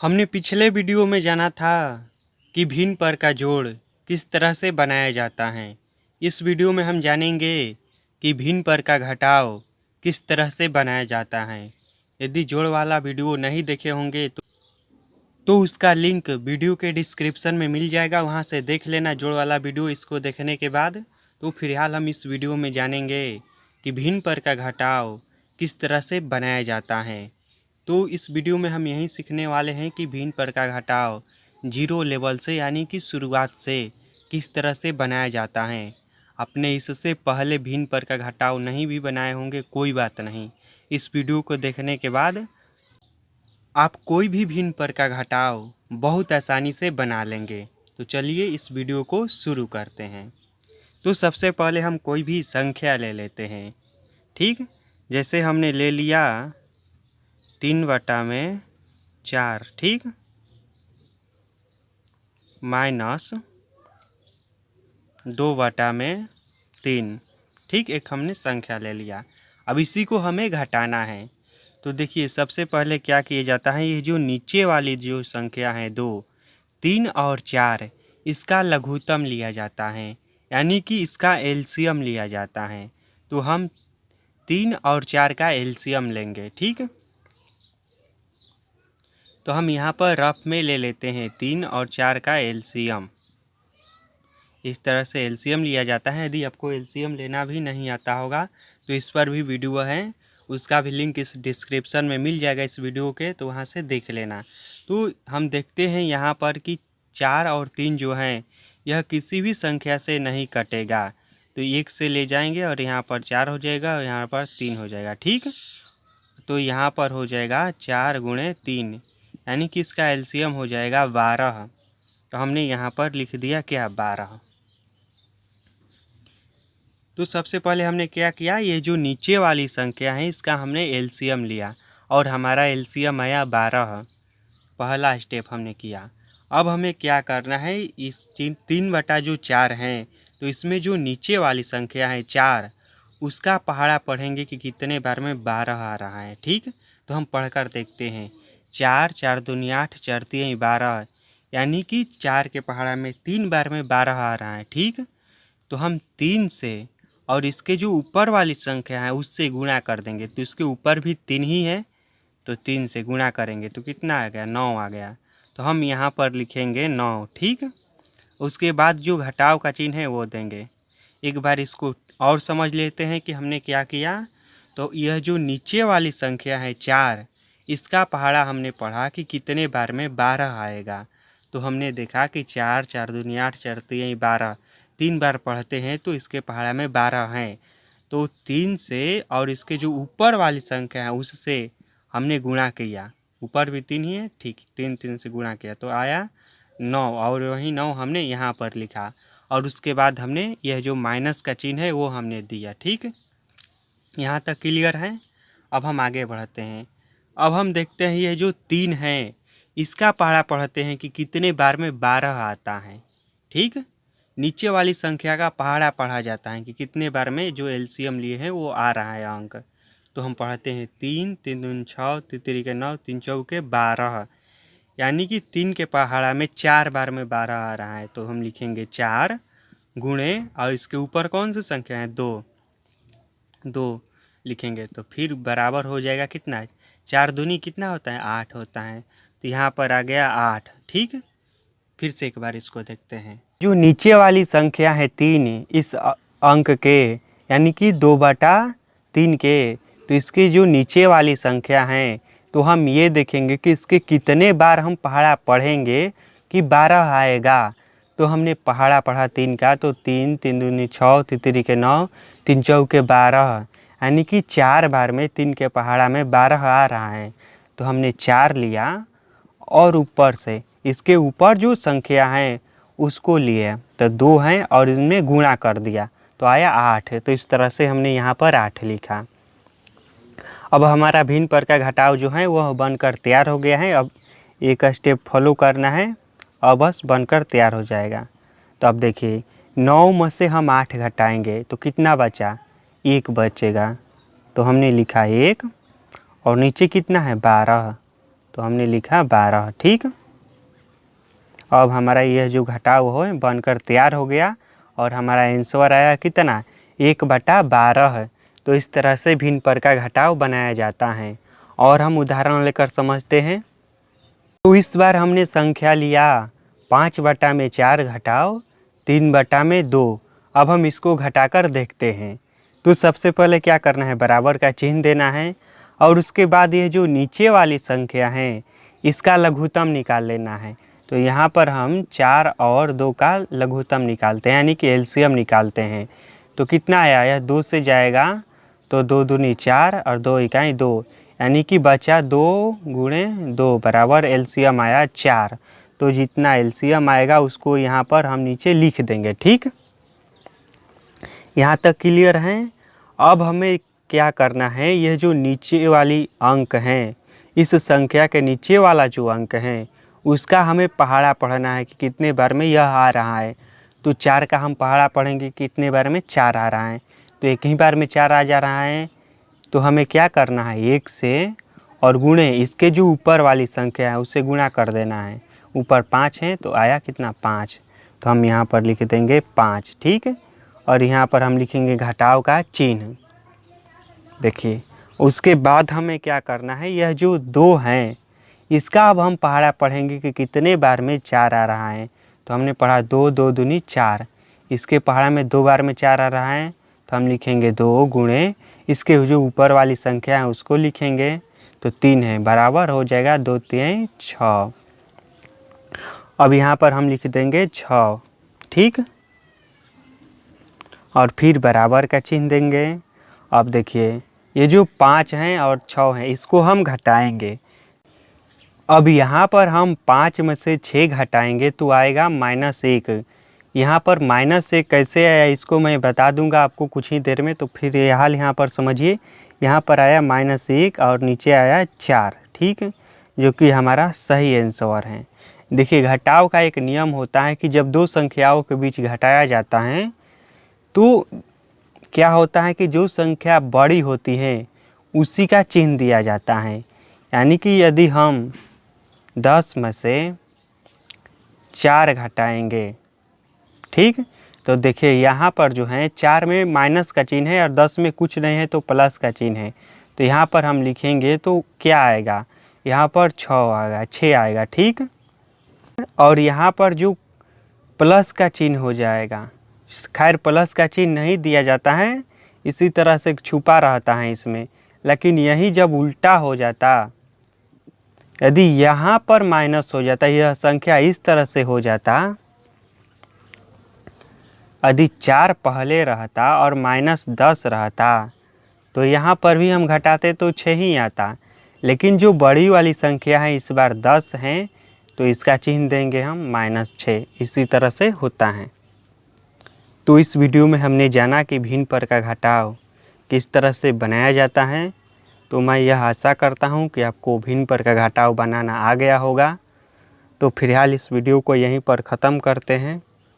हमने पिछले वीडियो में जाना था कि भिन्न पर का जोड़ किस तरह से बनाया जाता है। इस वीडियो में हम जानेंगे कि भिन्न पर का घटाव किस तरह से बनाया जाता है। यदि जोड़ वाला वीडियो नहीं देखे होंगे तो उसका लिंक वीडियो के डिस्क्रिप्शन में मिल जाएगा, वहां से देख लेना जोड़ वाला वीडियो। इसको देखने के बाद तो फिलहाल हम इस वीडियो में जानेंगे कि भिन्न पर का घटाव किस तरह से बनाया जाता है। तो इस वीडियो में हम यही सीखने वाले हैं कि भिन्न पर का घटाव जीरो लेवल से यानी कि शुरुआत से किस तरह से बनाया जाता है। अपने इससे पहले भिन्न पर का घटाव नहीं भी बनाए होंगे, कोई बात नहीं। इस वीडियो को देखने के बाद आप कोई भी भिन्न पर का घटाव बहुत आसानी से बना लेंगे। तो चलिए इस वीडियो को शुरू करते हैं। तो सबसे पहले हम कोई भी संख्या ले लेते हैं, ठीक। जैसे हमने ले लिया 3/4, ठीक, माइनस 2/3, ठीक। एक हमने संख्या ले लिया। अब इसी को हमें घटाना है। तो देखिए सबसे पहले क्या किया जाता है, ये जो नीचे वाली जो संख्या है 2, 3 और 4, इसका लघुत्तम लिया जाता है, यानी कि इसका एलसीएम लिया जाता है। तो हम 3 और 4 का एलसीएम लेंगे, ठीक। तो हम यहाँ पर रफ में ले लेते हैं 3 और 4 का एलसीएम। इस तरह से एलसीएम लिया जाता है। यदि आपको एलसीएम लेना भी नहीं आता होगा तो इस पर भी वीडियो है, उसका भी लिंक इस डिस्क्रिप्शन में मिल जाएगा इस वीडियो के, तो वहाँ से देख लेना। तो हम देखते हैं यहाँ पर कि 4 और 3 जो हैं यह किसी भी संख्या से नहीं कटेगा। तो 1 से ले जाएंगे और यहाँ पर 4 हो जाएगा और यहाँ पर 3 हो जाएगा, ठीक। तो यहाँ पर हो जाएगा 4 × 3, यानी कि इसका एलसीएम हो जाएगा 12। तो हमने यहाँ पर लिख दिया क्या, 12। तो सबसे पहले हमने क्या किया, ये जो नीचे वाली संख्या है इसका हमने एलसीएम लिया और हमारा एलसीएम आया 12। पहला स्टेप हमने किया। अब हमें क्या करना है, इस 3/4 हैं तो इसमें जो नीचे वाली संख्या है 4, उसका पहाड़ा पढ़ेंगे कि कितने बार में 12 आ रहा है, ठीक। तो हम पढ़कर देखते हैं। 4 4 दूनी 8, 4 3 12, यानी कि 4 के पहाड़ा में 3 बार में 12 आ रहा है, ठीक। तो हम 3 से और इसके जो ऊपर वाली संख्या है उससे गुणा कर देंगे। तो इसके ऊपर भी 3 ही है, तो 3 से गुणा करेंगे तो कितना आ गया, 9 आ गया। तो हम यहाँ पर लिखेंगे 9, ठीक। उसके बाद जो घटाव का चिन्ह है वो देंगे। एक बार इसको और समझ लेते हैं कि हमने क्या किया। तो यह जो नीचे वाली संख्या है 4, इसका पहाड़ा हमने पढ़ा कि कितने बार में 12 आएगा। तो हमने देखा कि 4 4 दूनी 8, 4 3 12, 3 बार पढ़ते हैं तो इसके पहाड़ा में 12 हैं। तो 3 से और इसके जो ऊपर वाली संख्या है उससे हमने गुणा किया। ऊपर भी 3 ही है, ठीक। 3 से गुणा किया तो आया 9, और वही 9 हमने यहाँ पर लिखा। और उसके बाद हमने यह जो माइनस का चिन्ह है वो हमने दिया, ठीक। यहाँ तक क्लियर है। अब हम आगे बढ़ते हैं। अब हम देखते हैं ये जो 3 है इसका पहाड़ा पढ़ते हैं कि कितने बार में 12 आता है, ठीक। नीचे वाली संख्या का पहाड़ा पढ़ा जाता है कि कितने बार में जो एलसीएम लिए हैं वो आ रहा है अंक। तो हम पढ़ते हैं 3 3 दूनी 6, 3 3 के 9, 3 4 12, यानी कि 3 के पहाड़ा में 4 बार में 12 आ रहा है। तो हम लिखेंगे 4 गुणे और इसके ऊपर कौन सी संख्या है, 2 लिखेंगे। तो फिर बराबर हो जाएगा कितना, 4 दूनी कितना होता है, 8 होता है। तो यहाँ पर आ गया 8, ठीक। फिर से एक बार इसको देखते हैं। जो नीचे वाली संख्या है 3, इस अंक के यानी कि 2/3 के, तो इसकी जो नीचे वाली संख्या है तो हम ये देखेंगे कि इसके कितने बार हम पहाड़ा पढ़ेंगे कि 12 आएगा। तो हमने पहाड़ा पढ़ा 3 का, तो 3 3 दूनी 6, 3 3 के 9, 3 4 12, यानी कि 4 बार में 3 के पहाड़ा में 12 आ रहा है। तो हमने 4 लिया और ऊपर से इसके ऊपर जो संख्या है उसको लिए तो 2 हैं और इसमें गुणा कर दिया तो आया 8। तो इस तरह से हमने यहाँ पर 8 लिखा। अब हमारा भिन्न पर का घटाव जो है वह बनकर तैयार हो गया है। अब एक स्टेप फॉलो करना है और बस बनकर तैयार हो जाएगा। तो अब देखिए 9 में से हम 8 घटाएंगे तो कितना बचा, 1 बचेगा। तो हमने लिखा 1 और नीचे कितना है 12, तो हमने लिखा 12। ठीक, अब हमारा यह जो घटाव हो बनकर तैयार हो गया और हमारा आंसर आया कितना, 1/12। तो इस तरह से भिन्न पर का घटाव बनाया जाता है। और हम उदाहरण लेकर समझते हैं। तो इस बार हमने संख्या लिया 5/4 घटाव 3/2। अब हम इसको घटाकर देखते हैं। तो सबसे पहले क्या करना है, बराबर का चिन्ह देना है और उसके बाद ये जो नीचे वाली संख्या है इसका लघुत्तम निकाल लेना है। तो यहाँ पर हम 4 और 2 का लघुत्तम निकालते हैं, यानी कि एलसीएम निकालते हैं। तो कितना आया, यह 2 से जाएगा तो 2 दूनी 4 और 2 इकाई 2, यानी कि बचा 2 गुणे 2 बराबर एलसीएम आया 4। तो जितना एलसीएम आएगा उसको यहाँ पर हम नीचे लिख देंगे। ठीक, यहाँ तक क्लियर है। अब हमें क्या करना है, यह जो नीचे वाली अंक हैं, इस संख्या के नीचे वाला जो अंक है उसका हमें पहाड़ा पढ़ना है कि कितने बार में यह आ रहा है। तो 4 का हम पहाड़ा पढ़ेंगे कितने बार में 4 आ रहा है, तो एक ही बार में 4 आ जा रहा है। तो हमें क्या करना है, 1 से और गुणे इसके जो ऊपर वाली संख्या है उससे गुणा कर देना है। ऊपर 5 है तो आया कितना, 5। तो हम यहाँ पर लिख देंगे 5। ठीक है, और यहाँ पर हम लिखेंगे घटाव का चिन्ह। देखिए, उसके बाद हमें क्या करना है, यह जो 2 हैं इसका अब हम पहाड़ा पढ़ेंगे कि कितने बार में 4 आ रहा है। तो हमने पढ़ा 2 2 दूनी 4, इसके पहाड़ा में 2 बार में 4 आ रहा है। तो हम लिखेंगे 2 गुणे इसके जो ऊपर वाली संख्या है उसको लिखेंगे, तो 3 है बराबर हो जाएगा 2 3 6। अब यहाँ पर हम लिख देंगे 6। ठीक, और फिर बराबर का चिन्ह देंगे। अब देखिए, ये जो 5 हैं और 6 हैं इसको हम घटाएंगे। अब यहाँ पर हम 5 में से 6 घटाएंगे तो आएगा -1। यहाँ पर -1 कैसे आया इसको मैं बता दूंगा आपको कुछ ही देर में। तो फिर ये हाल यहाँ पर समझिए, यहाँ पर आया -1 और नीचे आया 4। ठीक है, जो कि हमारा सही आंसर है। देखिए, घटाव का एक नियम होता है कि जब 2 संख्याओं के बीच घटाया जाता है तो क्या होता है कि जो संख्या बड़ी होती है उसी का चिन्ह दिया जाता है। यानी कि यदि हम 10 में से 4 घटाएंगे, ठीक, तो देखिए यहाँ पर जो है 4 में माइनस का चिन्ह है और 10 में कुछ नहीं है तो प्लस का चिन्ह है। तो यहाँ पर हम लिखेंगे तो क्या आएगा, यहाँ पर 6 आएगा। ठीक, और यहाँ पर जो प्लस का चिन्ह हो जाएगा, खैर प्लस का चिन्ह नहीं दिया जाता है, इसी तरह से छुपा रहता है इसमें। लेकिन यही जब उल्टा हो जाता, यदि यहाँ पर माइनस हो जाता, यह संख्या इस तरह से हो जाता, यदि 4 पहले रहता और -10 रहता तो यहाँ पर भी हम घटाते तो 6 ही आता। लेकिन जो बड़ी वाली संख्या है इस बार 10 है तो इसका चिन्ह देंगे हम -6। इसी तरह से होता है। तो इस वीडियो में हमने जाना कि भिन्न पर का घटाव किस तरह से बनाया जाता है। तो मैं यह आशा करता हूँ कि आपको भिन्न पर का घटाव बनाना आ गया होगा। तो फिलहाल इस वीडियो को यहीं पर ख़त्म करते हैं।